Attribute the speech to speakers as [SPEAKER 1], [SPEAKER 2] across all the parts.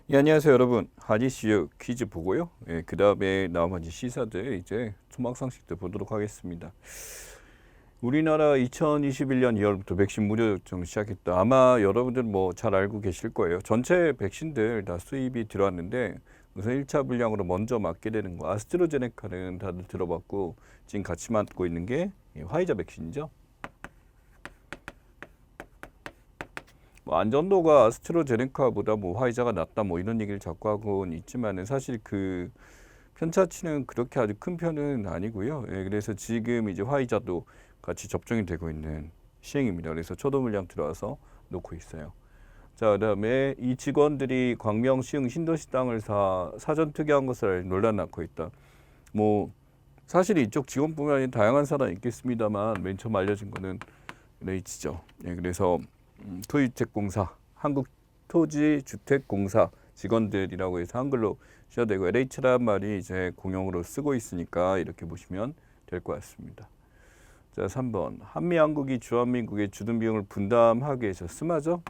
[SPEAKER 1] 예, 안녕하세요 여러분. 한이슈 퀴즈 보고요. 예, 그 다음에 나머지 시사들 이제 소망상식들 보도록 하겠습니다. 우리나라 2021년 2월부터 백신 무료 접종 시작했다. 아마 여러분들 뭐 잘 알고 계실 거예요. 전체 백신들 다 수입이 들어왔는데 우선 1차 분량으로 먼저 맞게 되는 거. 아스트라제네카는 다들 들어봤고 지금 같이 맞고 있는 게 화이자 백신이죠. 뭐 안전도가 아스트라제네카보다 뭐 화이자가 낫다 뭐 이런 얘기를 자꾸 하고는 있지만은 사실 그 편차치는 그렇게 아주 큰 편은 아니고요. 예, 그래서 지금 이제 화이자도 같이 접종이 되고 있는 시행입니다. 그래서 초도 물량 들어와서 놓고 있어요. 자, 그다음에 이 직원들이 광명 시흥 신도시 땅을 사전 투기한 것을 논란 낳고 있다. 뭐 사실 이쪽 직원뿐만 아니라 다양한 사람이 있겠습니다만 맨 처음 알려진 거는 H죠. 예, 그래서 토지주택공사, 한국토지주택공사 직원들이라고 해서 한글로 써야 되고 LH란 말이 이제 공용으로 쓰고 있으니까 이렇게 보시면 될 것 같습니다. 자, 3번. 한미양국이 주한미국의 주둔 비용을 분담하게 해서 스마죠?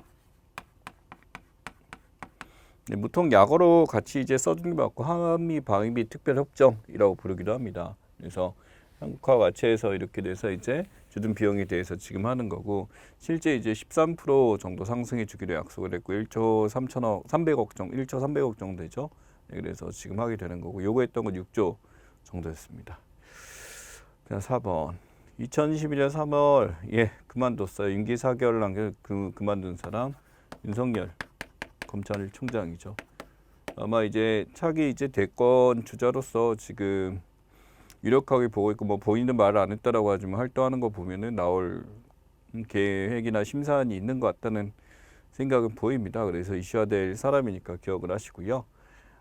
[SPEAKER 1] 네, 보통 약어로 같이 이제 써주는 게 맞고 한미 방위비 특별협정이라고 부르기도 합니다. 그래서 한국과 같이 해서 이렇게 돼서 이제 주둔 비용에 대해서 지금 하는 거고 실제 이제 13% 정도 상승해 주기로 약속을 했고 1조 3천억 300억 정도 1조 300억 정도 되죠. 네, 그래서 지금 하게 되는 거고 요구했던 건 6조 정도였습니다. 그냥 4번 2021년 3월 그만뒀어요. 임기 4개월 남겨 그만둔 사람 윤석열 검찰총장이죠. 아마 이제 차기 이제 대권 주자로서 지금 유력하게 보고 있고 뭐 본인은 말을 안 했다라고 하지만 활동하는 거 보면은 나올 계획이나 심사안이 있는 것 같다는 생각은 보입니다. 그래서 이슈화될 사람이니까 기억을 하시고요.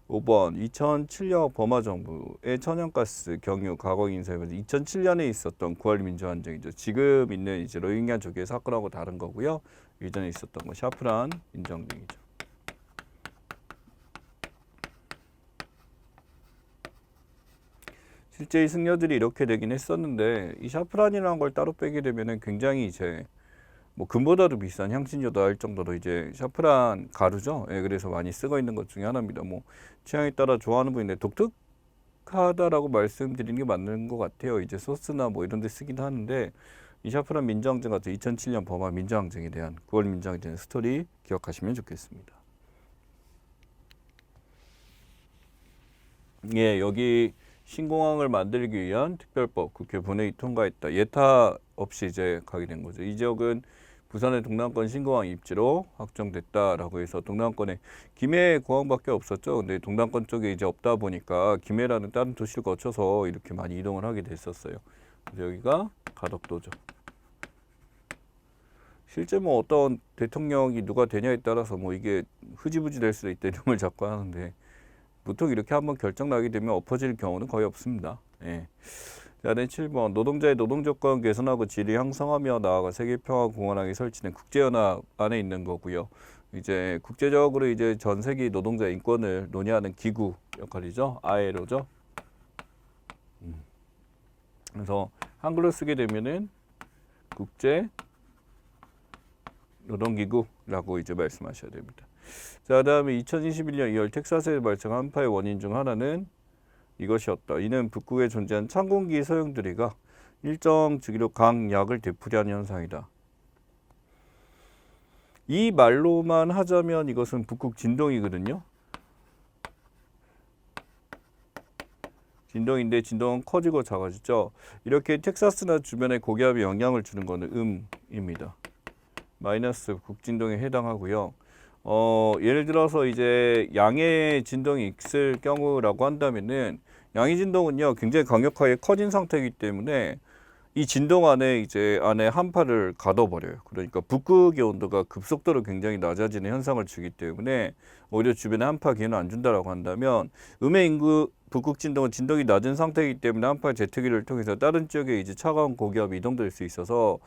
[SPEAKER 1] 5번 2007년 버마 정부의 천연가스 경유 과거 인사에서 2007년에 있었던 9월 민주항쟁이죠. 지금 있는 이제 로힝야 조개 사건하고 다른 거고요. 이전에 있었던 거 샤프란 민주항쟁이죠. 실제 이 승려들이 이렇게 되긴 했었는데 이 샤프란이라는 걸 따로 빼게 되면은 굉장히 이제 뭐 금보다도 비싼 향신료도 할 정도로 이제 샤프란 가루죠. 예, 그래서 많이 쓰고 있는 것 중에 하나입니다. 뭐 취향에 따라 좋아하는 분인데 독특하다라고 말씀드리는 게 맞는 것 같아요. 이제 소스나 뭐 이런 데 쓰긴 하는데 이 샤프란 민주항쟁 같은 2007년 버마 민주항쟁에 대한 9월 민주항쟁에 대한 스토리 기억하시면 좋겠습니다. 예, 여기 신공항을 만들기 위한 특별법 국회 본회의 통과했다. 예타 없이 이제 가게 된 거죠. 이 지역은 부산의 동남권 신공항 입지로 확정됐다라고 해서 동남권에 김해 공항밖에 없었죠. 근데 동남권 쪽에 이제 없다 보니까 김해라는 다른 도시를 거쳐서 이렇게 많이 이동을 하게 됐었어요. 그래서 여기가 가덕도죠. 실제 뭐 어떤 대통령이 누가 되냐에 따라서 뭐 이게 흐지부지 될 수도 있다 이런 걸 자꾸 하는데 보통 이렇게 한번 결정 나게 되면 엎어질 경우는 거의 없습니다. 예. 자, 네, 7번. 노동자의 노동조건 개선하고 질을 향상하며 나아가 세계평화공헌항에 설치된 국제연합 안에 있는 거고요. 이제 국제적으로 이제 전 세계 노동자 인권을 논의하는 기구 역할이죠. ILO죠. 그래서 한글로 쓰게 되면은 국제 노동기구라고 이제 말씀하셔야 됩니다. 자, 그다음에 2021년 2월 텍사스에 발생한 한파의 원인 중 하나는 이것이었다. 이는 북극에 존재한 찬 공기 소용돌이가 일정 주기로 강약을 되풀이하는 현상이다. 이 말로만 하자면 이것은 북극 진동이거든요. 진동인데 진동은 커지고 작아지죠. 이렇게 텍사스나 주변에 고기압이 영향을 주는 것은 음입니다. 마이너스 국진동에 해당하고요. 예를 들어서 이제 양의 진동이 있을 경우라고 한다면은 양의 진동은요 굉장히 강력하게 커진 상태이기 때문에 이 진동 안에 이제 안에 한파를 가둬버려요. 그러니까 북극의 온도가 급속도로 굉장히 낮아지는 현상을 주기 때문에 오히려 주변에 한파 기회는 안 준다라고 한다면 음의 인구 북극 진동은 진동이 낮은 상태이기 때문에 한파 제트기를 통해서 다른 지역에 이제 차가운 고기압이 이동될 수 있어서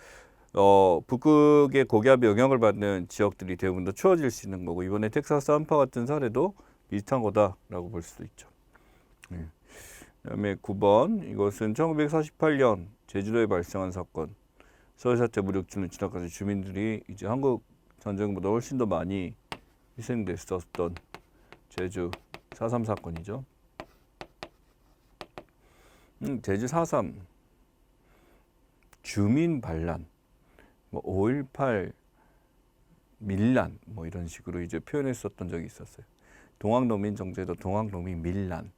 [SPEAKER 1] 북극의 고기압의 영향을 받는 지역들이 대부분 더 추워질 수 있는 거고 이번에 텍사스 한파 같은 사례도 비슷한 거다라고 볼 수도 있죠. 네. 그다음에 9번 이것은 1948년 제주도에 발생한 사건. 서해사태 무력지는 지나까지 주민들이 이제 한국 전쟁보다 훨씬 더 많이 희생됐었던 제주 4.3 사건이죠. 제주 4.3 주민 반란, 뭐 5.18 밀란, 뭐 이런 식으로 이제 표현했었던 적이 있었어요. 동학농민정제도 동학농민 밀란.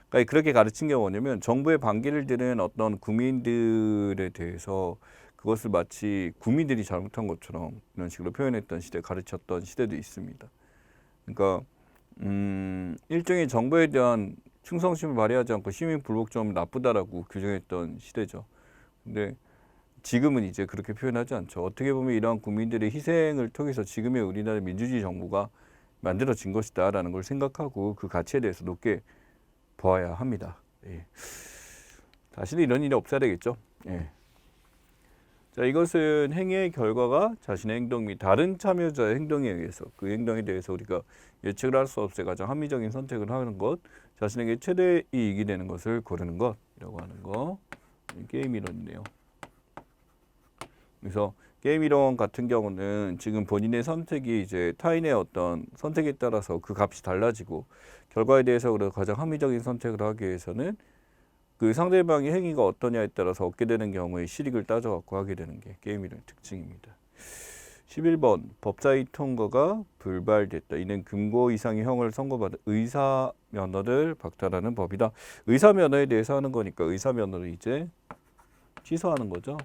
[SPEAKER 1] 그러니까 그렇게 가르친 게 뭐냐면 정부의 반기를 드는 어떤 국민들에 대해서 그것을 마치 국민들이 잘못한 것처럼 이런 식으로 표현했던 시대, 가르쳤던 시대도 있습니다. 그러니까 일종의 정부에 대한 충성심을 발휘하지 않고 시민 불복종은 나쁘다라고 규정했던 시대죠. 근데 지금은 이제 그렇게 표현하지 않죠. 어떻게 보면 이러한 국민들의 희생을 통해서 지금의 우리나라 민주주의 정부가 만들어진 것이다라는 걸 생각하고 그 가치에 대해서 높게 보아야 합니다. 예. 다시는 이런 일이 없어야 되겠죠. 예. 자, 이것은 행위의 결과가 자신의 행동 및 다른 참여자의 행동에 의해서 그 행동에 대해서 우리가 예측을 할 수 없을 가장 합리적인 선택을 하는 것, 자신에게 최대 이익이 되는 것을 고르는 것이라고 하는 거. 게임 이론이네요. 그래서 게임 이론 같은 경우는 지금 본인의 선택이 이제 타인의 어떤 선택에 따라서 그 값이 달라지고 결과에 대해서 가장 합리적인 선택을 하기 위해서는 그 상대방의 행위가 어떠냐에 따라서 얻게 되는 경우에 실익을 따져갖고 하게 되는 게 게임 이론의 특징입니다. 11번 법사위 통과가 불발됐다. 이는 금고 이상의 형을 선고받은 의사 면허를 박탈하는 법이다. 의사 면허에 대해서 하는 거니까 의사 면허를 이제 취소하는 거죠.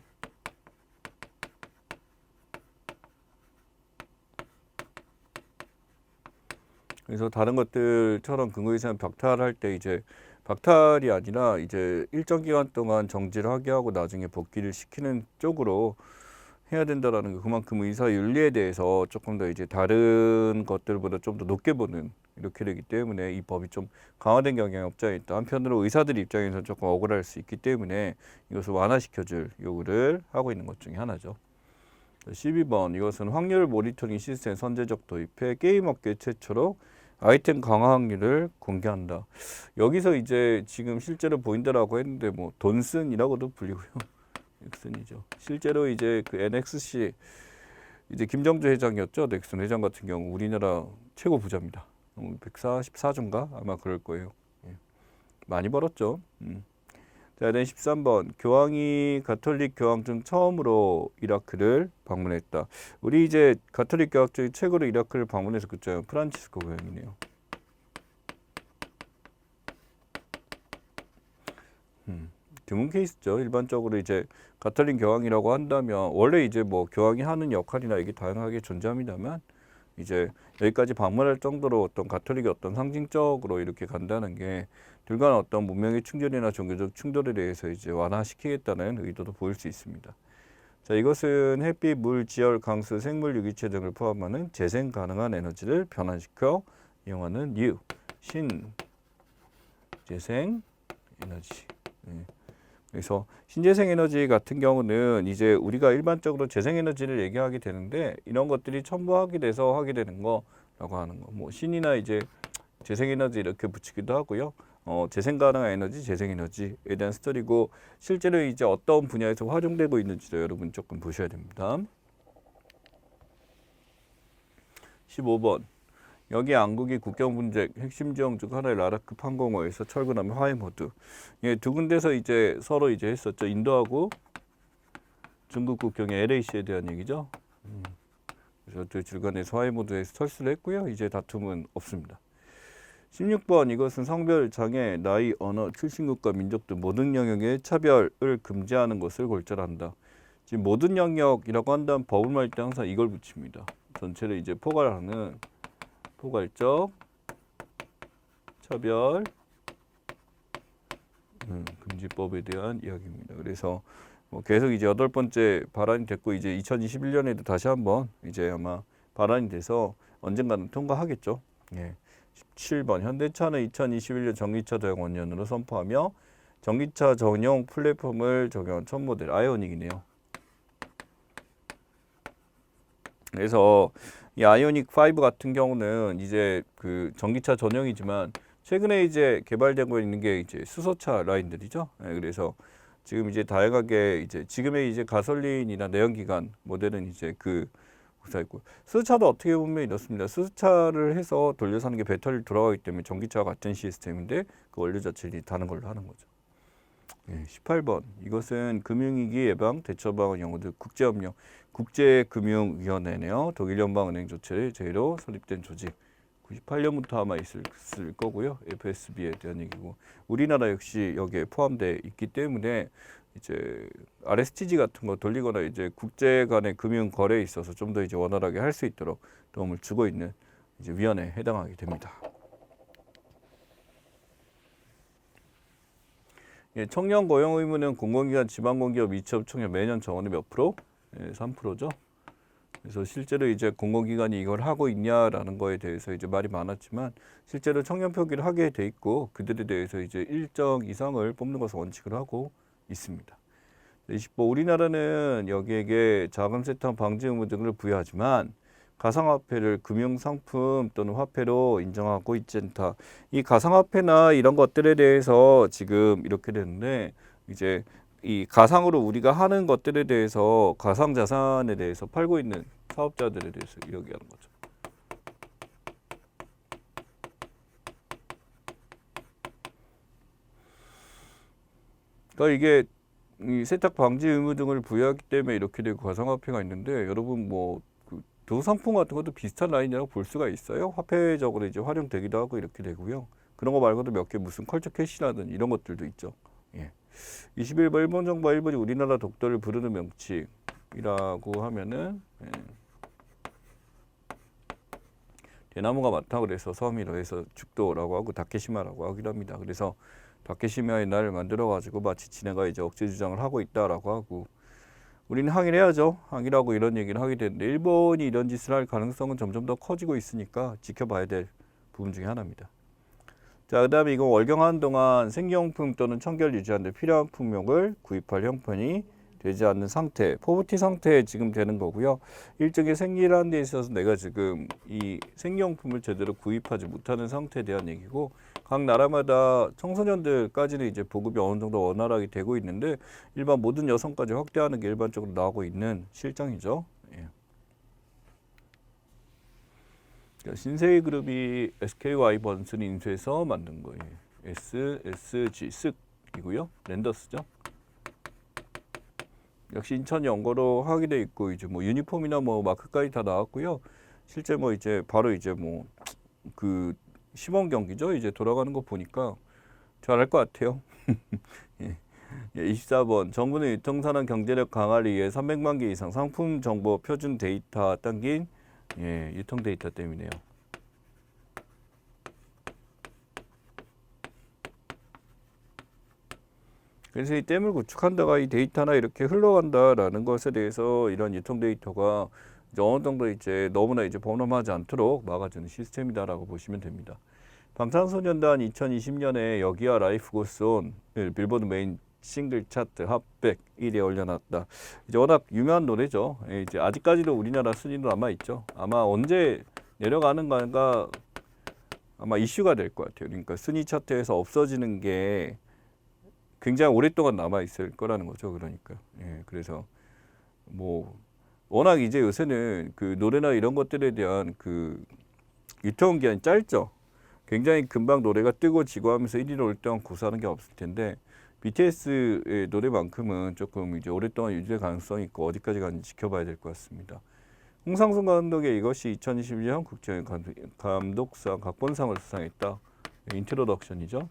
[SPEAKER 1] 그래서 다른 것들처럼 근거 이상 박탈할 때 이제 박탈이 아니라 이제 일정 기간 동안 정지를 하게 하고 나중에 복귀를 시키는 쪽으로 해야 된다라는 거. 그만큼 의사 윤리에 대해서 조금 더 이제 다른 것들보다 좀 더 높게 보는 이렇게 되기 때문에 이 법이 좀 강화된 경향이 없지 않아 있다. 한편으로 의사들 입장에서 조금 억울할 수 있기 때문에 이것을 완화시켜줄 요구를 하고 있는 것 중에 하나죠. 12번 이것은 확률 모니터링 시스템 선제적 도입해 게임 업계 최초로 아이템 강화 확률을 공개한다. 여기서 이제 지금 실제로 보인다라고 했는데 뭐 돈슨이라고도 불리고요. 넥슨이죠. 실제로 이제 그 NXC 이제 김정주 회장이었죠. 넥슨 회장 같은 경우 우리나라 최고 부자입니다. 144조인가 아마 그럴 거예요. 예. 많이 벌었죠. 자, 13번 교황이 가톨릭 교황 중 처음으로 이라크를 방문했다. 우리 이제 가톨릭 교황 중에 최고로 이라크를 방문해서 그죠. 프란치스코 교황이네요. 드문 케이스죠. 일반적으로 이제 가톨릭 교황이라고 한다면 원래 이제 뭐 교황이 하는 역할이나 이게 다양하게 존재합니다만 이제 여기까지 방문할 정도로 어떤 가톨릭의 어떤 상징적으로 이렇게 간다는 게 들간 어떤 문명의 충돌이나 종교적 충돌에 대해서 이제 완화시키겠다는 의도도 보일 수 있습니다. 자, 이것은 햇빛, 물, 지열, 강수, 생물, 유기체 등을 포함하는 재생 가능한 에너지를 변환시켜 이용하는 뉴, 신재생 에너지. 그래서 신재생 에너지 같은 경우는 이제 우리가 일반적으로 재생 에너지를 얘기하게 되는데 이런 것들이 첨부하게 돼서 하게 되는 거라고 하는 거. 뭐 신이나 이제 재생 에너지 이렇게 붙이기도 하고요. 재생 가능한 에너지, 재생 에너지에 대한 스토리고 실제로 이제 어떤 분야에서 활용되고 있는지도 여러분 조금 보셔야 됩니다. 15번 여기 안국이 국경 분쟁 핵심 지형 중 하나의 라라급 항공모에서 철거하면 화해 모드. 예, 두 군데서 이제 서로 이제 했었죠. 인도하고 중국 국경의 LAC에 대한 얘기죠. 그래서 두 질간에서 화해 모드에서 철수를 했고요. 이제 다툼은 없습니다. 16번 이것은 성별, 장애, 나이, 언어, 출신국가, 민족 등 모든 영역의 차별을 금지하는 것을 골자한다. 지금 모든 영역이라고 한다면 법을 말 때 항상 이걸 붙입니다. 전체를 이제 포괄하는 포괄적 차별 금지법에 대한 이야기입니다. 그래서 뭐 계속 이제 8번째 발안이 됐고 이제 2021년에도 다시 한번 이제 아마 발안이 돼서 언젠가는 통과하겠죠. 예. 17번 현대차는 2021년 전기차 대형 원년으로 선포하며 전기차 전용 플랫폼을 적용한 첫 모델 아이오닉이네요. 그래서 이 아이오닉 5 같은 경우는 이제 그 전기차 전용이지만 최근에 이제 개발되고 있는 게 이제 수소차 라인들이죠. 네, 그래서 지금 이제 다양하게 이제 지금의 이제 가솔린이나 내연기관 모델은 이제 그 구사 있고 수소차도 어떻게 보면 이렇습니다. 수소차를 해서 돌려서 하는 게 배터리를 돌아가기 때문에 전기차와 같은 시스템인데 그 원료 자체를 다른 걸로 하는 거죠. 18번 이것은 금융위기 예방 대처방안 연구들 국제협력 국제금융위원회네요. 독일연방은행 조치를 제로 설립된 조직. 98년부터 아마 있을 거고요. FSB에 대한 얘기고 우리나라 역시 여기에 포함되어 있기 때문에 이제 RSTG 같은 거 돌리거나 이제 국제 간의 금융 거래에 있어서 좀 더 이제 원활하게 할 수 있도록 도움을 주고 있는 이제 위원회에 해당하게 됩니다. 예, 청년 고용 의무는 공공기관, 지방공기업, 이체업 청년 매년 정원의 몇 프로? 3%죠. 그래서 실제로 이제 공공기관이 이걸 하고 있냐라는 거에 대해서 이제 말이 많았지만 실제로 청년 표기를 하게 돼 있고 그들에 대해서 이제 일정 이상을 뽑는 것을 원칙으로 하고 있습니다. 20번 우리나라는 여기에게 자금 세탁 방지 의무 등을 부여하지만 가상화폐를 금융상품 또는 화폐로 인정하고 있지 않다. 이 가상화폐나 이런 것들에 대해서 지금 이렇게 되는데 이제 이 가상으로 우리가 하는 것들에 대해서 가상자산에 대해서 팔고 있는 사업자들에 대해서 이야기하는 거죠. 그러니까 이게 이 세탁 방지 의무 등을 부여하기 때문에 이렇게 되고 가상화폐가 있는데 여러분 뭐 도상품 같은 것도 비슷한 라인이라고 볼 수가 있어요. 화폐적으로 이제 활용되기도 하고 이렇게 되고요. 그런 거 말고도 몇 개 무슨 컬처 캐시라든 이런 것들도 있죠. 예. 21번 일본 정부와 일본이 우리나라 독도를 부르는 명칭이라고 하면은 대나무가 많다고 그래서 섬이로 해서 죽도라고 하고 다케시마라고 하기도 합니다. 그래서 다케시마의 날을 만들어 가지고 마치 지네가 이제 억제 주장을 하고 있다라고 하고 우리는 항의를 해야죠. 항의라고 이런 얘기를 하게 되는데 일본이 이런 짓을 할 가능성은 점점 더 커지고 있으니까 지켜봐야 될 부분 중에 하나입니다. 자, 그 다음에 이거 월경하는 동안 생리용품 또는 청결 유지하는 데 필요한 품목을 구입할 형편이 되지 않는 상태, 포버티 상태에 지금 되는 거고요. 일종의 생리를 하는 데 있어서 내가 지금 이 생리용품을 제대로 구입하지 못하는 상태에 대한 얘기고 각 나라마다 청소년들까지는 이제 보급이 어느 정도 원활하게 되고 있는데 일반 모든 여성까지 확대하는 게 일반적으로 나오고 있는 실정이죠. 예. 신세계 그룹이 SKY 번스를 인수해서 만든 거예요. SSG 쓱이고요. 랜더스죠. 역시 인천 연고로 하게 돼 있고 이제 뭐 유니폼이나 뭐 마크까지 다 나왔고요. 실제 뭐 이제 바로 이제 뭐 그 시범 경기죠. 이제 돌아가는 거 보니까 잘할 것 같아요. 예. 24번 정부는 유통산업 경제력 강화를 위해 300만 개 이상 상품 정보 표준 데이터 당긴 유통 데이터 때문이네요. 그래서 이 댐을 구축한다가 이 데이터나 이렇게 흘러간다라는 것에 대해서 이런 유통 데이터가 이제 어느 정도 이제 너무나 이제 범람하지 않도록 막아주는 시스템이다라고 보시면 됩니다. 방탄소년단 2020년에 여기와 라이프 고스온 빌보드 메인 싱글 차트 핫백 1위에 올려놨다. 이제 워낙 유명한 노래죠. 이제 아직까지도 우리나라 순위로 남아 있죠. 아마 언제 내려가는 건가 아마 이슈가 될 것 같아요. 그러니까 순위 차트에서 없어지는 게 굉장히 오랫동안 남아 있을 거라는 거죠. 그러니까 그래서 뭐 워낙 이제 요새는 그 노래나 이런 것들에 대한 그 유통 기한이 짧죠. 굉장히 금방 노래가 뜨고 지고 하면서 1위로 오랫동안 고수하는 게 없을 텐데 BTS의 노래만큼은 조금 이제 오랫동안 유지될 가능성이 있고 어디까지 가는지 지켜봐야 될 것 같습니다. 홍상순 감독의 이것이 2021년 국제영화 감독상 각본상을 수상했다. 인트로덕션이죠.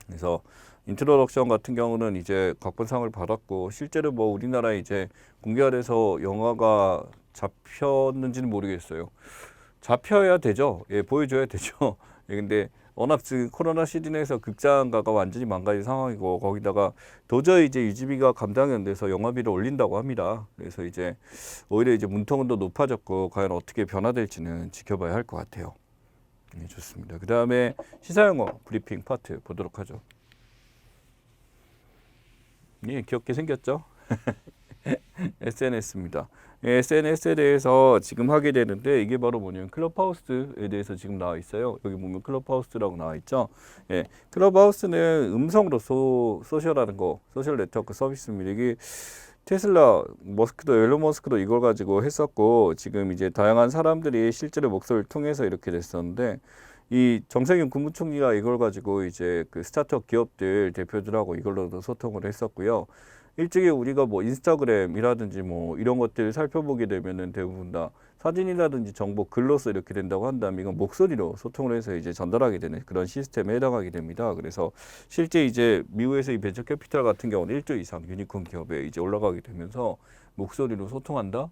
[SPEAKER 1] 그래서 인트로덕션 같은 경우는 이제 각본상을 받았고 실제로 뭐 우리나라에 이제 공개가 돼서 영화가 잡혔는지는 모르겠어요. 잡혀야 되죠. 예, 보여줘야 되죠. 예, 근데 워낙 지금 코로나 시즌에서 극장가가 완전히 망가진 상황이고 거기다가 도저히 이제 유지비가 감당이 안 돼서 영화비를 올린다고 합니다. 그래서 이제 오히려 이제 문턱은 더 높아졌고 과연 어떻게 변화될지는 지켜봐야 할 것 같아요. 네, 좋습니다. 그 다음에 시사영어 브리핑 파트 보도록 하죠. 예, 귀엽게 생겼죠? SNS입니다. SNS에 대해서 지금 하게 되는데 이게 바로 뭐냐면 클럽하우스에 대해서 지금 나와 있어요. 여기 보면 클럽하우스라고 나와 있죠. 예, 클럽하우스는 음성으로 소셜하는 거, 소셜 네트워크 서비스입니다. 이게 테슬라 머스크도 앨런 머스크도 이걸 가지고 했었고 지금 이제 다양한 사람들이 실제로 목소리를 통해서 이렇게 됐었는데 이 정세균 국무총리가 이걸 가지고 이제 그 스타트업 기업들 대표들하고 이걸로도 소통을 했었고요. 일찍이 우리가 뭐 인스타그램이라든지 뭐 이런 것들 살펴보게 되면은 대부분 다 사진이라든지 정보 글로써 이렇게 된다고 한다면 이건 목소리로 소통을 해서 이제 전달하게 되는 그런 시스템에 해당하게 됩니다. 그래서 실제 이제 미국에서 이 벤처 캐피탈 같은 경우는 1조 이상 유니콘 기업에 이제 올라가게 되면서 목소리로 소통한다.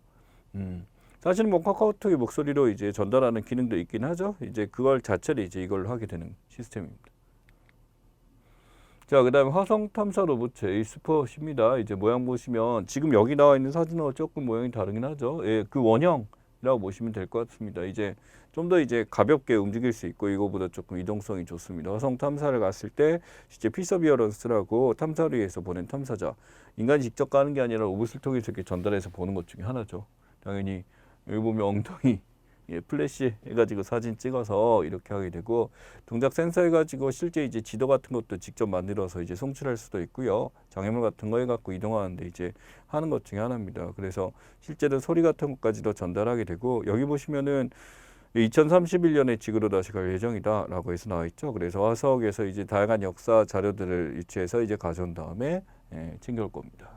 [SPEAKER 1] 사실은 뭐 카카오톡이 목소리로 이제 전달하는 기능도 있긴 하죠. 이제 그걸 자체를 이제 이걸 하게 되는 시스템입니다. 자, 그다음에 화성 탐사 로봇 제이스퍼십니다. 이제 모양 보시면 지금 여기 나와 있는 사진하고 조금 모양이 다르긴 하죠. 예, 그 원형이라고 보시면 될 것 같습니다. 이제 좀 더 이제 가볍게 움직일 수 있고 이거보다 조금 이동성이 좋습니다. 화성 탐사를 갔을 때 실제 피서비어런스라고 탐사를 위해서 보낸 탐사자, 인간이 직접 가는 게 아니라 로봇을 통해서 이렇게 전달해서 보는 것 중에 하나죠. 당연히 여기 보면 엉덩이 예, 플래시 해가지고 사진 찍어서 이렇게 하게 되고 동작 센서 해가지고 실제 이제 지도 같은 것도 직접 만들어서 이제 송출할 수도 있고요. 장애물 같은 거 해갖고 이동하는데 이제 하는 것 중에 하나입니다. 그래서 실제로 소리 같은 것까지도 전달하게 되고 여기 보시면은 2031년에 지구로 다시 갈 예정이다라고 해서 나와 있죠. 그래서 화석에서 이제 다양한 역사 자료들을 유치해서 이제 가져온 다음에 챙겨올 겁니다.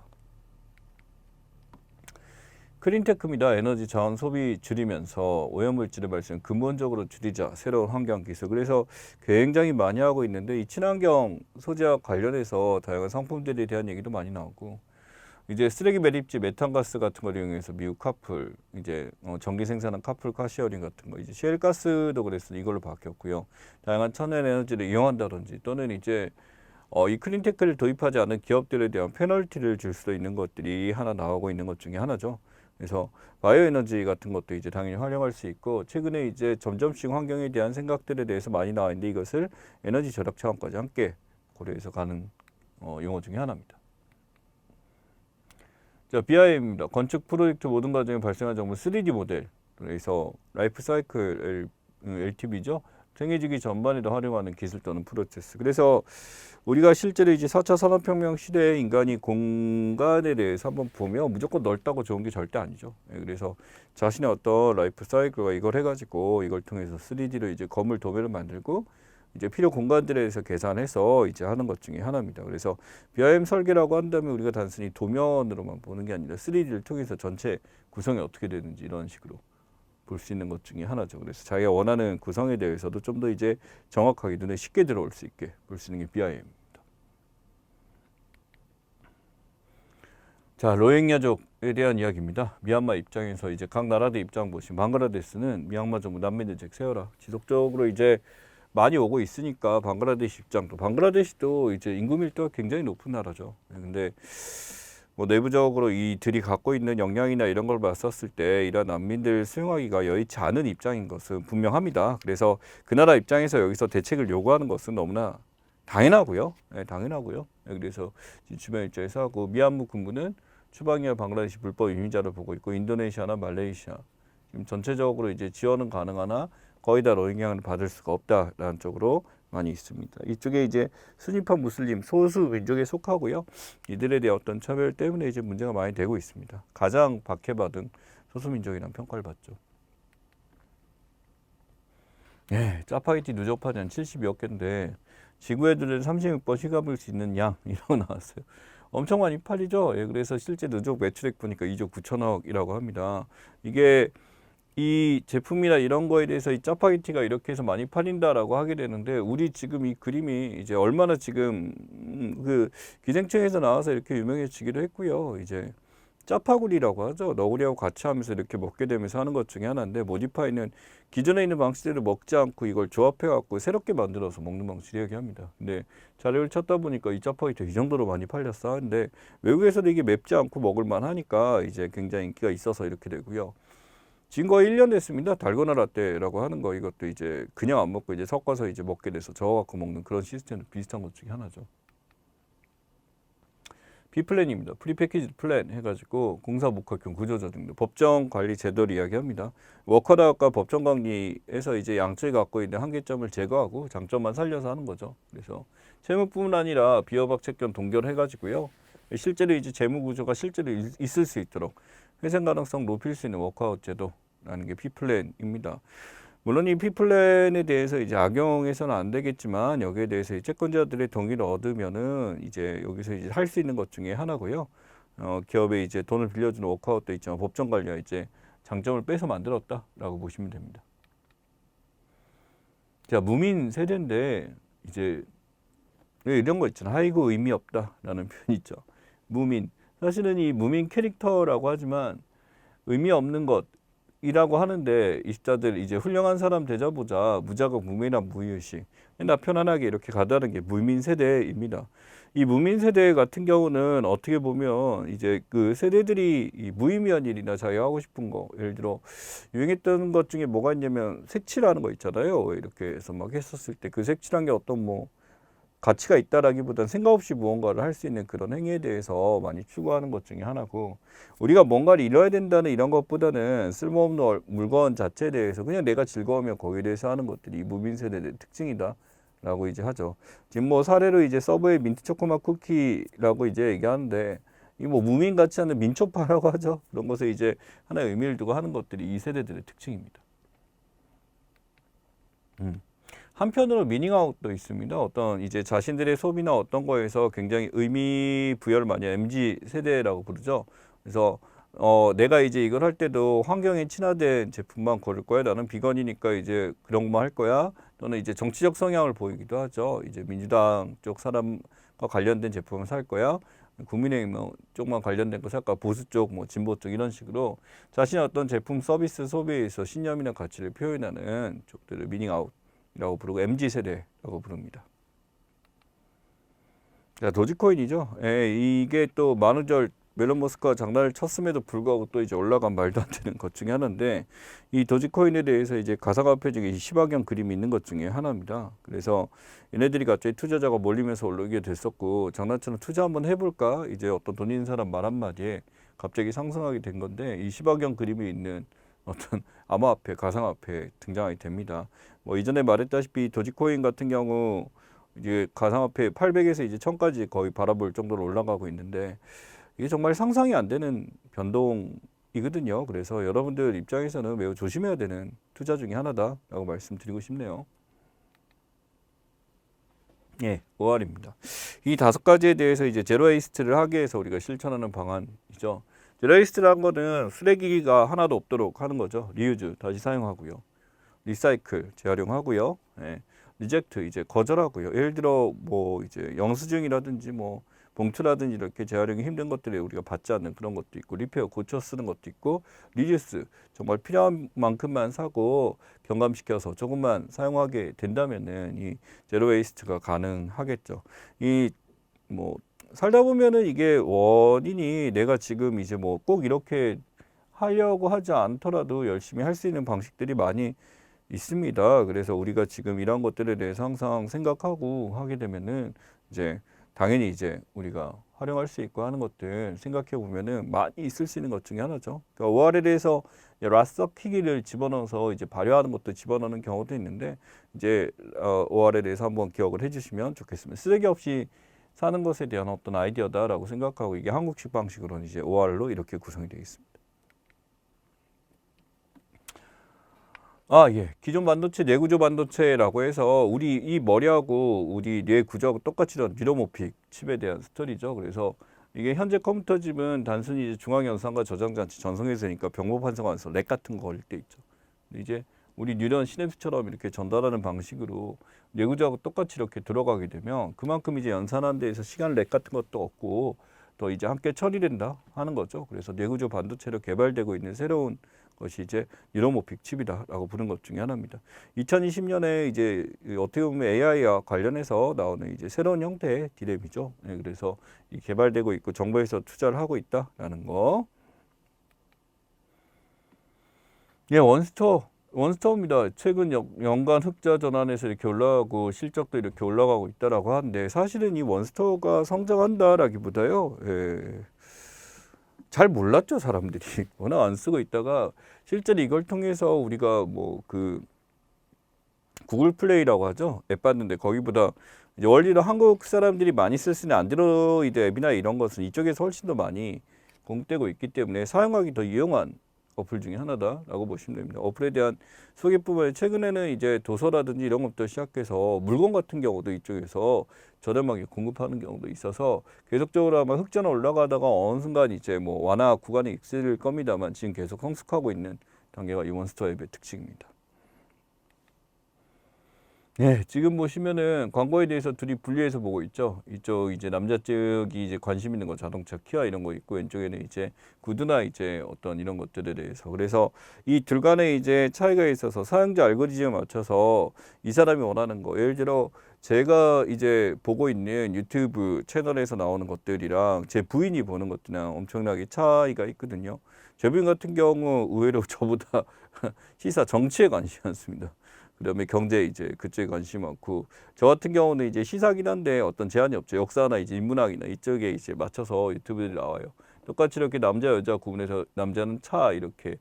[SPEAKER 1] 클린테크입니다. 에너지 자원 소비 줄이면서 오염물질의 발생 근본적으로 줄이자 새로운 환경 기술. 그래서 굉장히 많이 하고 있는데 이 친환경 소재와 관련해서 다양한 상품들에 대한 얘기도 많이 나오고 이제 쓰레기 매립지 메탄가스 같은 걸 이용해서 미국 카풀 이제 전기 생산한 카풀 카시어링 같은 거 이제 셰일가스도 그래서 이걸로 바뀌었고요. 다양한 천연 에너지를 이용한다든지 또는 이제 이 클린테크를 도입하지 않은 기업들에 대한 페널티를 줄 수도 있는 것들이 하나 나오고 있는 것 중에 하나죠. 그래서 바이오 에너지 같은 것도 이제 당연히 활용할 수 있고 최근에 이제 점점씩 환경에 대한 생각들에 대해서 많이 나와 있는데 이것을 에너지 절약 차원까지 함께 고려해서 가는 용어 중에 하나입니다. 자, BIM입니다. 건축 프로젝트 모든 과정에 발생한 정보 3D 모델. 그래서 라이프 사이클 LTV죠. 생애주기 전반에도 활용하는 기술 또는 프로세스. 그래서 우리가 실제로 이제 4차 산업혁명 시대에 인간이 공간에 대해서 한번 보면 무조건 넓다고 좋은 게 절대 아니죠. 그래서 자신의 어떤 라이프 사이클과 이걸 해가지고 이걸 통해서 3D로 이제 건물 도면을 만들고 이제 필요 공간들에 대해서 계산해서 이제 하는 것 중에 하나입니다. 그래서 BIM 설계라고 한다면 우리가 단순히 도면으로만 보는 게 아니라 3D를 통해서 전체 구성이 어떻게 되는지 이런 식으로 볼 수 있는 것 중에 하나죠. 그래서 자기가 원하는 구성에 대해서도 좀 더 이제 정확하게 눈에 쉽게 들어올 수 있게 볼 수 있는 게 BIM입니다. 자, 로힝야족에 대한 이야기입니다. 미얀마 입장에서 이제 각 나라들 입장 보시면 방글라데시는 미얀마 정부 난민 대책 세워라. 지속적으로 이제 많이 오고 있으니까 방글라데시 입장도 방글라데시도 이제 인구 밀도가 굉장히 높은 나라죠. 근데 뭐 내부적으로 이들이 갖고 있는 역량이나 이런 걸 봤었을 때 이런 난민들 수용하기가 여의치 않은 입장인 것은 분명합니다. 그래서 그 나라 입장에서 여기서 대책을 요구하는 것은 너무나 당연하고요. 네, 당연하고요. 네, 그래서 주변 입장에서 하고 미얀마 군부는 추방이나 방글라데시 불법 이민자를 보고 있고 인도네시아나 말레이시아 지금 전체적으로 이제 지원은 가능하나 거의 다 로힝야를 받을 수가 없다라는 쪽으로 많이 있습니다. 이쪽에 이제 순위파 무슬림 소수 민족에 속하고요. 이들에 대한 어떤 차별 때문에 이제 문제가 많이 되고 있습니다. 가장 박해받은 소수 민족이라는 평가를 받죠. 예, 짜파게티 누적 파전 72억 개인데 지구 애들은 36번 휘감을 수 있는 양 이라고 나왔어요. 엄청 많이 팔리죠. 예, 그래서 실제 누적 매출액 보니까 2조 9천억이라고 합니다. 이게 이 제품이나 이런 거에 대해서 이 짜파게티가 이렇게 해서 많이 팔린다라고 하게 되는데 우리 지금 이 그림이 이제 얼마나 지금 그 기생충에서 나와서 이렇게 유명해지기도 했고요. 이제 짜파구리라고 하죠. 너구리하고 같이 하면서 이렇게 먹게 되면서 하는 것 중에 하나인데 모디파이는 기존에 있는 방식대로 먹지 않고 이걸 조합해 갖고 새롭게 만들어서 먹는 방식을 이야기합니다. 근데 자료를 찾다 보니까 이 짜파게티 이 정도로 많이 팔렸어. 근데 외국에서도 이게 맵지 않고 먹을 만하니까 이제 굉장히 인기가 있어서 이렇게 되고요. 지금 거의 1년 됐습니다. 달고나 라떼라고 하는 거 이것도 이제 그냥 안 먹고 이제 섞어서 이제 먹게 돼서 저어갖고 먹는 그런 시스템도 비슷한 것 중에 하나죠. B플랜입니다. 프리패키지 플랜 해가지고 공사 목학형 구조조 등등 법정 관리 제도를 이야기합니다. 워커다웃과 법정 관리에서 이제 양쪽이 갖고 있는 한계점을 제거하고 장점만 살려서 하는 거죠. 그래서 채무뿐만 아니라 비협약 채권 동결해가지고요. 실제로 이제 재무 구조가 실제로 있을 수 있도록 회생 가능성 높일 수 있는 워크아웃 제도라는 게 B플랜입니다. 물론 이 B플랜에 대해서 이제 악용해서는 안 되겠지만 여기에 대해서 이 채권자들의 동의를 얻으면은 이제 여기서 이제 할 수 있는 것 중에 하나고요. 기업에 이제 돈을 빌려주는 워크아웃도 있지만 법정 관리와 이제 장점을 빼서 만들었다라고 보시면 됩니다. 자, 무민 세대인데 이제 이런 거 있잖아. 아이고 의미 없다라는 표현이 있죠. 무민. 사실은 이 무민 캐릭터라고 하지만 의미 없는 것이라고 하는데 이 자들 이제 훌륭한 사람 되자보자 무자각 무민한 무의식. 나 편안하게 이렇게 가다는 게 무민 세대입니다. 이 무민 세대 같은 경우는 어떻게 보면 이제 그 세대들이 이 무의미한 일이나 자기가 하고 싶은 거, 예를 들어 유행했던 것 중에 뭐가 있냐면 색칠하는 거 있잖아요. 이렇게 해서 막 했었을 때 그 색칠한 게 어떤 뭐 가치가 있다라기보다는 생각 없이 무언가를 할 수 있는 그런 행위에 대해서 많이 추구하는 것 중에 하나고, 우리가 뭔가를 이뤄야 된다는 이런 것보다는 쓸모없는 물건 자체에 대해서 그냥 내가 즐거우면 거기에 대해서 하는 것들이 무민 세대의 특징이다 라고 이제 하죠. 지금 뭐 사례로 이제 서브웨이 민트 초코맛 쿠키라고 이제 얘기하는데 이 뭐 무민 같지 않은 민초파라고 하죠. 그런 것에 이제 하나의 의미를 두고 하는 것들이 이 세대들의 특징입니다. 한편으로 미닝아웃도 있습니다. 어떤 이제 자신들의 소비나 어떤 거에서 굉장히 의미 부여를 많이 MZ 세대라고 부르죠. 그래서 내가 이제 이걸 할 때도 환경에 친화된 제품만 고를 거야. 나는 비건이니까 이제 그런 것만 할 거야. 또는 이제 정치적 성향을 보이기도 하죠. 이제 민주당 쪽 사람과 관련된 제품을 살 거야. 국민의힘 쪽만 관련된 거 살까. 보수 쪽, 뭐 진보 쪽 이런 식으로 자신의 어떤 제품 서비스 소비에서 신념이나 가치를 표현하는 쪽들을 미닝아웃 라고 부르고 MZ 세대라고 부릅니다. 자, 도지코인이죠. 이게 또 만우절 멜론 머스크가 장난을 쳤음에도 불구하고 또 이제 올라간 말도 안 되는 것 중에 하나인데, 이 도지코인에 대해서 이제 가상화폐 중에 시바견 그림이 있는 것 중에 하나입니다. 그래서 얘네들이 갑자기 투자자가 몰리면서 올라오게 됐었고, 장난처럼 투자 한번 해볼까? 이제 어떤 돈 있는 사람 말 한마디에 갑자기 상승하게 된 건데, 이 시바견 그림이 있는 어떤 암호화폐, 가상화폐 등장하게 됩니다. 뭐 이전에 말했다시피 도지코인 같은 경우 이제 가상화폐 800에서 이제 1000까지 거의 바라볼 정도로 올라가고 있는데, 이게 정말 상상이 안 되는 변동이거든요. 그래서 여러분들 입장에서는 매우 조심해야 되는 투자 중에 하나다라고 말씀드리고 싶네요. 예, 5할입니다. 이 5가지에 대해서 이제 제로 웨이스트를 하기 위해서 우리가 실천하는 방안이죠. 제로 웨이스트라는 거는 쓰레기가 하나도 없도록 하는 거죠. 리유즈, 다시 사용하고요. 리사이클, 재활용하고요. 예, 리젝트, 이제 거절하고요. 예를 들어 뭐 이제 영수증이라든지 뭐 봉투라든지 이렇게 재활용이 힘든 것들에 우리가 받지 않는 그런 것도 있고, 리페어, 고쳐 쓰는 것도 있고, 리듀스, 정말 필요한 만큼만 사고 경감시켜서 조금만 사용하게 된다면은 이 제로 웨이스트가 가능하겠죠. 이 뭐 살다 보면은 이게 원인이 내가 지금 이제 뭐 꼭 이렇게 하려고 하지 않더라도 열심히 할 수 있는 방식들이 많이 있습니다. 그래서 우리가 지금 이런 것들에 대해서 항상 생각하고 하게 되면은 이제 당연히 이제 우리가 활용할 수 있고 하는 것들 생각해 보면은 많이 있을 수 있는 것 중에 하나죠. 그러니까 OR에 대해서 라서 키기를 집어넣어서 이제 발효하는 것도 집어넣는 경우도 있는데, 이제 OR에 대해서 한번 기억을 해주시면 좋겠습니다. 쓰레기 없이 사는 것에 대한 어떤 아이디어다라고 생각하고, 이게 한국식 방식으로는 이제 OR로 이렇게 구성이 되어 있습니다. 예. 기존 반도체 뇌구조 반도체라고 해서 우리 이 머리하고 우리 뇌 구조하고 똑같이 이런 뉴로모픽 칩에 대한 스토리죠. 그래서 이게 현재 컴퓨터 칩은 단순히 이제 중앙연산과 저장장치 전송회로니까 병법 환성 완성 렉 같은 거 걸릴 때 있죠. 근데 이제 우리 뉴런 시냅스처럼 이렇게 전달하는 방식으로 뇌구조하고 똑같이 이렇게 들어가게 되면 그만큼 이제 연산하는 데에서 시간 렉 같은 것도 없고 더 이제 함께 처리된다 하는 거죠. 그래서 뇌구조 반도체로 개발되고 있는 새로운 것이 이제 뉴로모픽 칩이다라고 부르는 것 중에 하나입니다. 2020년에 이제 어떻게 보면 AI와 관련해서 나오는 이제 새로운 형태의 디램이죠. 네, 그래서 이 개발되고 있고 정부에서 투자를 하고 있다라는 거. 예, 원스토어입니다. 최근 연간 흑자 전환에서 이렇게 올라가고 실적도 이렇게 올라가고 있다라고 하는데, 사실은 이 원스토어가 성장한다라기보다요. 잘 몰랐죠, 사람들이. 워낙 안 쓰고 있다가 실제로 이걸 통해서 우리가 뭐 그 구글 플레이라고 하죠. 앱 봤는데 거기보다 이제 원리로 한국 사람들이 많이 쓸 수 있는 안드로이드 앱이나 이런 것은 이쪽에서 훨씬 더 많이 공급되고 있기 때문에 사용하기 더 유용한 어플 중에 하나다라고 보시면 됩니다. 어플에 대한 소개뿐만 아니라 최근에는 이제 도서라든지 이런 것부터 시작해서 물건 같은 경우도 이쪽에서 저렴하게 공급하는 경우도 있어서 계속적으로 아마 흑자는 올라가다가 어느 순간 이제 뭐 완화 구간이 있을 겁니다만 지금 계속 성숙하고 있는 단계가 이 몬스터 앱의 특징입니다. 네, 지금 보시면은 광고에 대해서 둘이 분리해서 보고 있죠. 이쪽 이제 남자 쪽이 이제 관심 있는 거 자동차 키와 이런 거 있고 왼쪽에는 이제 구두나 이제 어떤 이런 것들에 대해서 그래서 이 둘 간에 이제 차이가 있어서 사용자 알고리즘에 맞춰서 이 사람이 원하는 거 예를 들어 제가 이제 보고 있는 유튜브 채널에서 나오는 것들이랑 제 부인이 보는 것들이랑 엄청나게 차이가 있거든요. 제 부인 같은 경우 의외로 저보다 시사 정치에 관심이 많습니다. 그다음에 경제 이제 그쪽에 관심이 많고 저 같은 경우는 이제 시사긴 한데 어떤 제한이 없죠. 역사나 이제 인문학이나 이쪽에 이제 맞춰서 유튜브들이 나와요. 똑같이 이렇게 남자 여자 구분해서 남자는 차 이렇게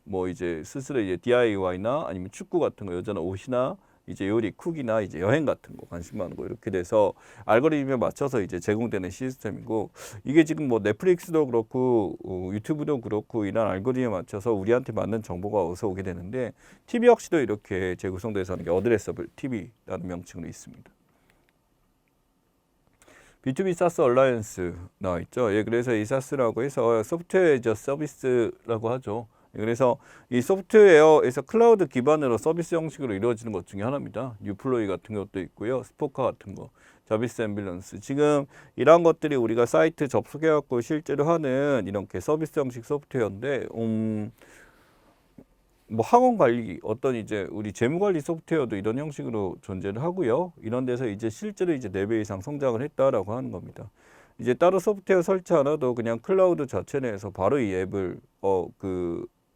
[SPEAKER 1] 뭐 이제 스스로 이제 DIY나 아니면 축구 같은 거 여자는 옷이나 이제 요리, 쿡이나 이제 여행 같은 거 관심 많은 거 이렇게 돼서 알고리즘에 맞춰서 이제 제공되는 시스템이고 이게 지금 뭐 넷플릭스도 그렇고 유튜브도 그렇고 이런 알고리즘에 맞춰서 우리한테 맞는 정보가 어디서 오게 되는데 TV 역시도 이렇게 재구성돼서 하는 게 어드레서블 TV라는 명칭으로 있습니다. B2B 사스 얼라이언스 나와 있죠. 예, 그래서 이 사스라고 해서 소프트웨어 에저 서비스라고 하죠. 그래서 이 소프트웨어에서 클라우드 기반으로 서비스 형식으로 이루어지는 것 중에 하나입니다. 뉴플로이 같은 것도 있고요. 스포카 같은 거, 자비스 앰뷸런스. 지금 이런 것들이 우리가 사이트 접속해갖고 실제로 하는 이렇게 서비스 형식 소프트웨어인데, 뭐 학원 관리, 어떤 이제 우리 재무 관리 소프트웨어도 이런 형식으로 존재를 하고요. 이런 데서 이제 실제로 이제 4배 이상 성장을 했다라고 하는 겁니다. 이제 따로 소프트웨어 설치 안 해도 그냥 클라우드 자체 내에서 바로 이 앱을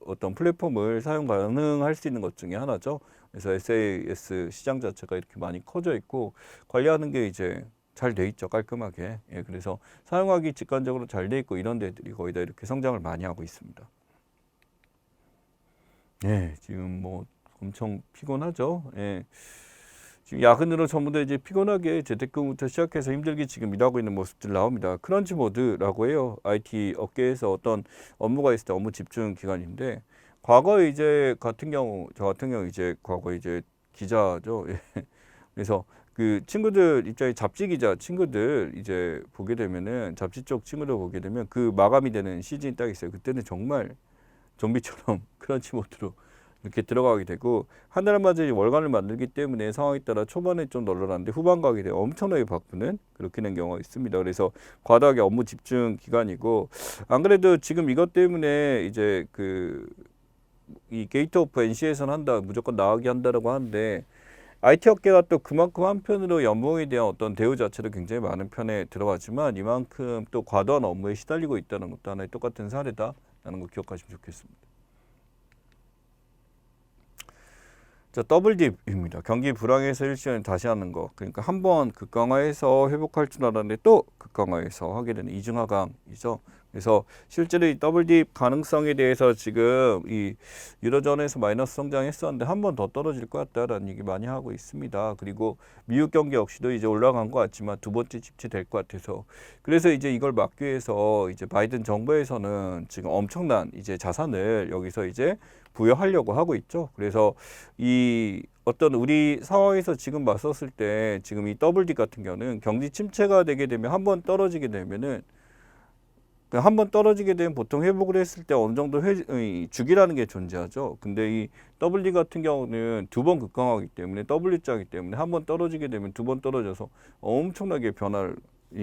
[SPEAKER 1] 어떤 플랫폼을 사용 가능할 수 있는 것 중에 하나죠. 그래서 SaaS 시장 자체가 이렇게 많이 커져 있고 관리하는 게 이제 잘 돼 있죠. 깔끔하게. 예, 그래서 사용하기 직관적으로 잘 돼 있고 이런 데들이 거의 다 이렇게 성장을 많이 하고 있습니다. 예, 지금 뭐 엄청 피곤하죠. 예. 지금 야근으로 전부 다 이제 피곤하게 재택근무부터 시작해서 힘들게 지금 일하고 있는 모습들 나옵니다. 크런치 모드라고 해요. IT 업계에서 어떤 업무가 있을 때 업무 집중 기간인데 과거에 이제 저 같은 경우 이제 과거 이제 기자죠. 예. 그래서 그 친구들 입장에 잡지 기자 친구들 이제 보게 되면은 잡지 쪽 친구들 보게 되면 그 마감이 되는 시즌이 딱 있어요. 그때는 정말 좀비처럼 크런치 모드로 이렇게 들어가게 되고 한 달마다 월간을 만들기 때문에 상황에 따라 초반에 좀 널널한데 후반 가게 되면 엄청나게 바쁘는 그렇게 된 경우가 있습니다. 그래서 과도하게 업무 집중 기간이고 안 그래도 지금 이것 때문에 이제 이 게이트 오프 NC에서는 무조건 나가게 한다라고 하는데 IT 업계가 또 그만큼 한편으로 연봉에 대한 어떤 대우 자체도 굉장히 많은 편에 들어가지만 이만큼 또 과도한 업무에 시달리고 있다는 것도 하나의 똑같은 사례다라는 거 기억하시면 좋겠습니다. 자, 더블딥입니다. 경기 불황에서 일시에 다시 하는 거. 그러니까 한번 극강화해서 회복할 줄 알았는데 또 극강화해서 하게 되는 이중하강이죠. 그래서 실제로 이 더블딥 가능성에 대해서 지금 이 유로존에서 마이너스 성장했었는데 한 번 더 떨어질 것 같다라는 얘기 많이 하고 있습니다. 그리고 미국 경기 역시도 이제 올라간 것 같지만 두 번째 집지될 것 같아서 그래서 이제 이걸 막기 위해서 이제 바이든 정부에서는 지금 엄청난 이제 자산을 여기서 이제 부여하려고 하고 있죠. 그래서 이 어떤 우리 상황에서 지금 봤었을 때 지금 이 WD 같은 경우는 경기 침체가 되게 되면 한번 떨어지게 되면은 한번 떨어지게 되면 보통 회복을 했을 때 어느 정도 주기라는 게 존재하죠. 근데 이 WD 같은 경우는 두 번 급강하기 때문에 W자이기 때문에 한번 떨어지게 되면 두 번 떨어져서 엄청나게 변화를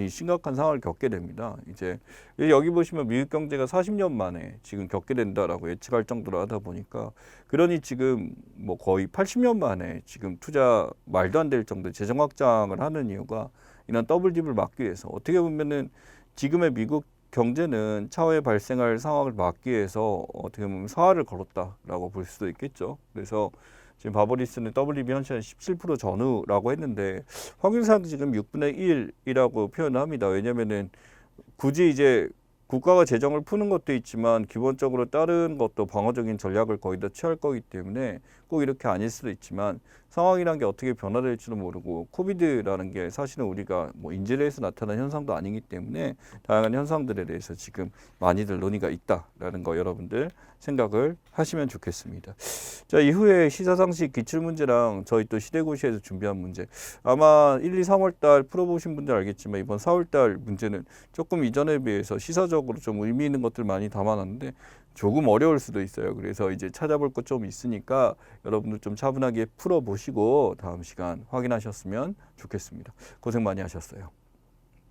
[SPEAKER 1] 심각한 상황을 겪게 됩니다. 이제 여기 보시면 미국 경제가 40년 만에 지금 겪게 된다라고 예측할 정도로 하다 보니까 그러니 지금 뭐 거의 80년 만에 지금 투자 말도 안 될 정도의 재정 확장을 하는 이유가 이런 더블딥을 막기 위해서 어떻게 보면은 지금의 미국 경제는 차후에 발생할 상황을 막기 위해서 어떻게 보면 사활을 걸었다라고 볼 수도 있겠죠. 그래서 지금 바버리스는 WB 현실은 17% 전후라고 했는데 확률상 지금 6분의 1이라고 표현을 합니다. 왜냐면은 굳이 이제 국가가 재정을 푸는 것도 있지만 기본적으로 다른 것도 방어적인 전략을 거의 다 취할 거기 때문에 꼭 이렇게 아닐 수도 있지만 상황이란 게 어떻게 변화될지도 모르고 코비드라는 게 사실은 우리가 뭐 인지대에서 나타난 현상도 아니기 때문에 다양한 현상들에 대해서 지금 많이들 논의가 있다라는 거 여러분들 생각을 하시면 좋겠습니다. 자, 이후에 시사상식 기출문제랑 저희 또 시대고시에서 준비한 문제 아마 1, 2, 3월 달 풀어보신 분들 알겠지만 이번 4월 달 문제는 조금 이전에 비해서 시사적으로 좀 의미 있는 것들 많이 담아놨는데 조금 어려울 수도 있어요. 그래서 이제 찾아볼 것 좀 있으니까 여러분들 좀 차분하게 풀어보시고 다음 시간 확인하셨으면 좋겠습니다. 고생 많이 하셨어요.